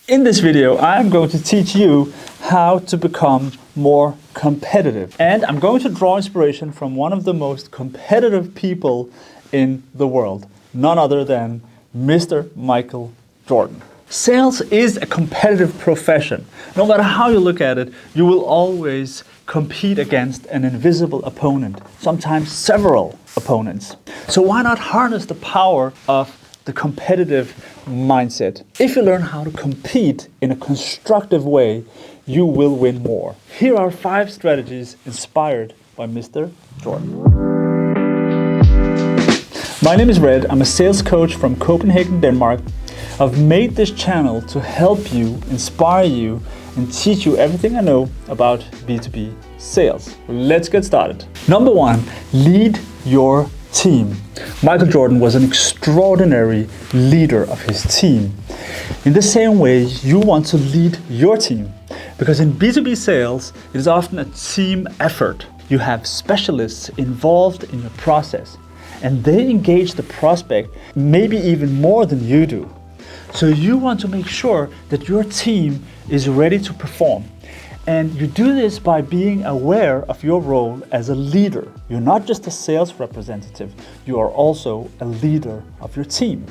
In this video, I'm going to teach you how to become more competitive. And I'm going to draw inspiration from one of the most competitive people in the world, none other than Mr. Michael Jordan. Sales is a competitive profession. No matter how you look at it, you will always compete against an invisible opponent, sometimes several opponents. So why not harness the power of the competitive mindset? If you learn how to compete in a constructive way, you will win more. Here are 5 strategies inspired by Mr. Jordan. My name is Red. I'm a sales coach from Copenhagen, Denmark. I've made this channel to help you, inspire you, and teach you everything I know about B2B sales. Let's get started. Number 1, lead your team. Michael Jordan was an extraordinary leader of his team. In the same way, you want to lead your team, because in B2B sales, it is often a team effort. You have specialists involved in your process, and they engage the prospect maybe even more than you do. So you want to make sure that your team is ready to perform. And you do this by being aware of your role as a leader. You're not just a sales representative, you are also a leader of your team.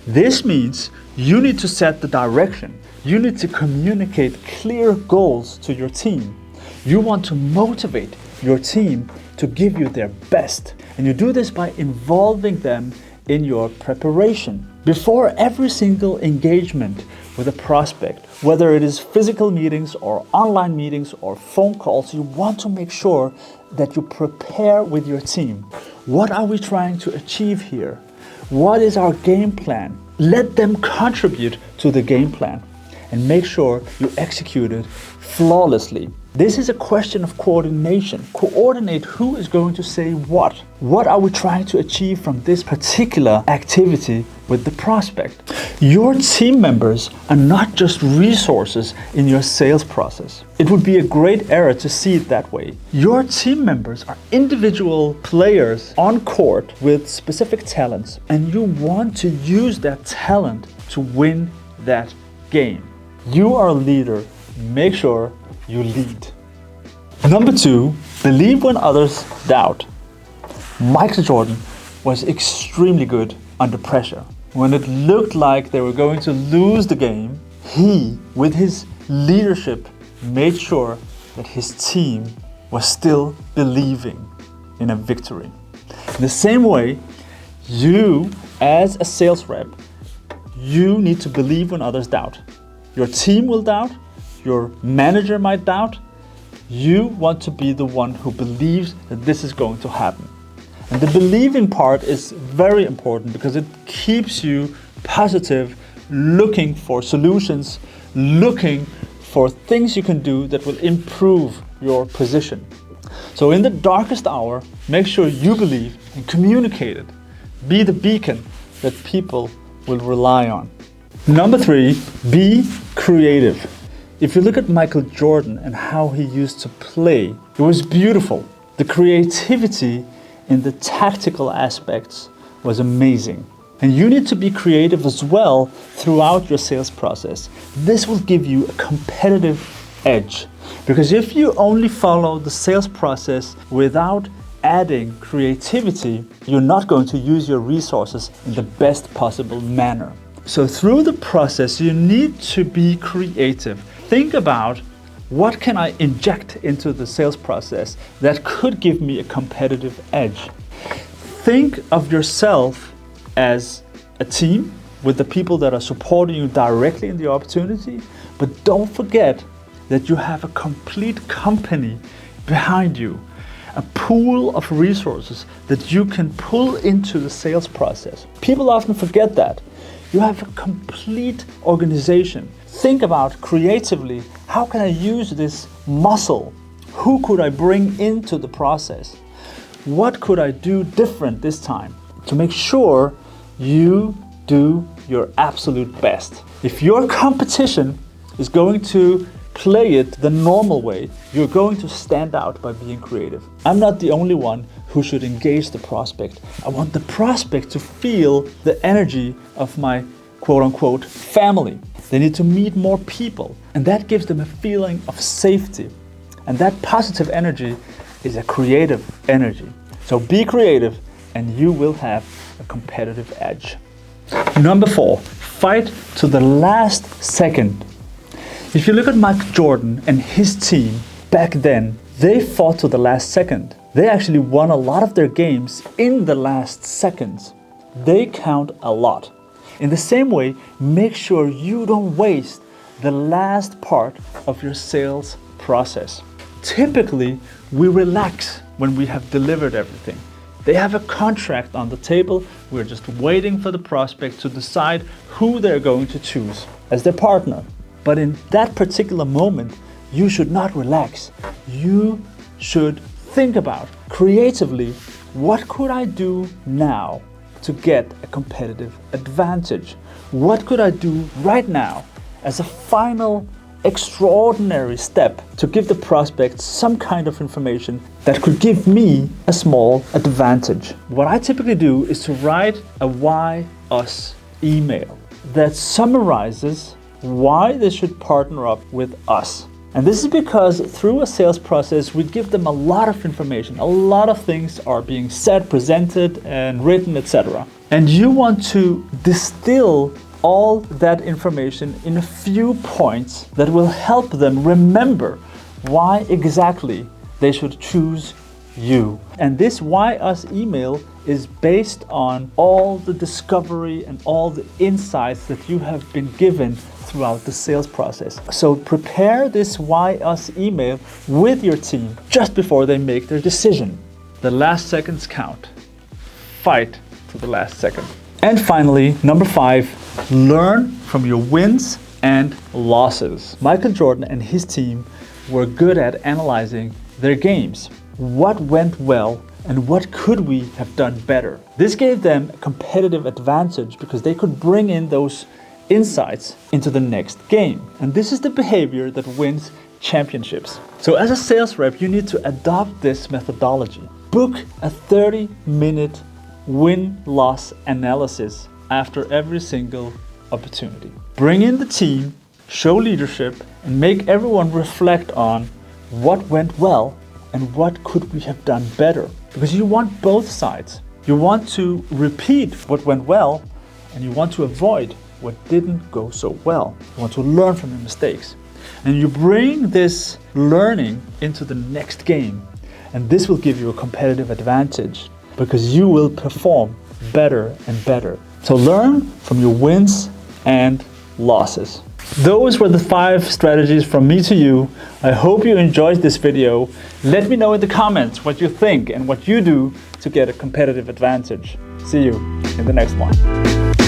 This means you need to set the direction. You need to communicate clear goals to your team. You want to motivate your team to give you their best. And you do this by involving them in your preparation. Before every single engagement with a prospect, whether it is physical meetings or online meetings or phone calls, you want to make sure that you prepare with your team. What are we trying to achieve here? What is our game plan? Let them contribute to the game plan and make sure you execute it flawlessly. This is a question of coordination. Coordinate who is going to say what. What are we trying to achieve from this particular activity with the prospect? Your team members are not just resources in your sales process. It would be a great error to see it that way. Your team members are individual players on court with specific talents, and you want to use that talent to win that game. You are a leader. Make sure you lead. Number 2, believe when others doubt. Michael Jordan was extremely good under pressure. When it looked like they were going to lose the game, he, with his leadership, made sure that his team was still believing in a victory. In the same way, you, as a sales rep, you need to believe when others doubt. Your team will doubt. Your manager might doubt. You want to be the one who believes that this is going to happen. And the believing part is very important because it keeps you positive, looking for solutions, looking for things you can do that will improve your position. So in the darkest hour, make sure you believe and communicate it. Be the beacon that people will rely on. Number 3, be creative. If you look at Michael Jordan and how he used to play, it was beautiful. The creativity in the tactical aspects was amazing. And you need to be creative as well throughout your sales process. This will give you a competitive edge. Because if you only follow the sales process without adding creativity, you're not going to use your resources in the best possible manner. So through the process, you need to be creative. Think about, what can I inject into the sales process that could give me a competitive edge? Think of yourself as a team with the people that are supporting you directly in the opportunity, but don't forget that you have a complete company behind you, a pool of resources that you can pull into the sales process. People often forget that. You have a complete organization. Think about creatively, how can I use this muscle? Who could I bring into the process? What could I do different this time to make sure you do your absolute best? If your competition is going to play it the normal way, you're going to stand out by being creative. I'm not the only one who should engage the prospect. I want the prospect to feel the energy of my quote-unquote family. They need to meet more people, and that gives them a feeling of safety. And that positive energy is a creative energy. So be creative and you will have a competitive edge. Number 4, fight to the last second. If you look at Michael Jordan and his team back then, they fought to the last second. They actually won a lot of their games in the last seconds. They count a lot. In the same way, make sure you don't waste the last part of your sales process. Typically, we relax when we have delivered everything. They have a contract on the table. We're just waiting for the prospect to decide who they're going to choose as their partner. But in that particular moment, you should not relax. You should think about creatively, what could I do now to get a competitive advantage? What could I do right now as a final extraordinary step to give the prospect some kind of information that could give me a small advantage? What I typically do is to write a why us email that summarizes why they should partner up with us. And this is because through a sales process, we give them a lot of information. A lot of things are being said, presented, and written, etc. And you want to distill all that information in a few points that will help them remember why exactly they should choose you. And this why us email is based on all the discovery and all the insights that you have been given throughout the sales process. So prepare this why us email with your team just before they make their decision. The last seconds count. Fight to the last second. And finally, number 5, learn from your wins and losses. Michael Jordan and his team were good at analyzing their games. What went well and what could we have done better? This gave them a competitive advantage because they could bring in those insights into the next game. And this is the behavior that wins championships. So as a sales rep, you need to adopt this methodology. Book a 30-minute win-loss analysis after every single opportunity. Bring in the team, show leadership, and make everyone reflect on what went well and what could we have done better. Because you want both sides. You want to repeat what went well and you want to avoid what didn't go so well. You want to learn from your mistakes. And you bring this learning into the next game, and this will give you a competitive advantage because you will perform better and better. So learn from your wins and losses. Those were the 5 strategies from me to you. I hope you enjoyed this video. Let me know in the comments what you think and what you do to get a competitive advantage. See you in the next one.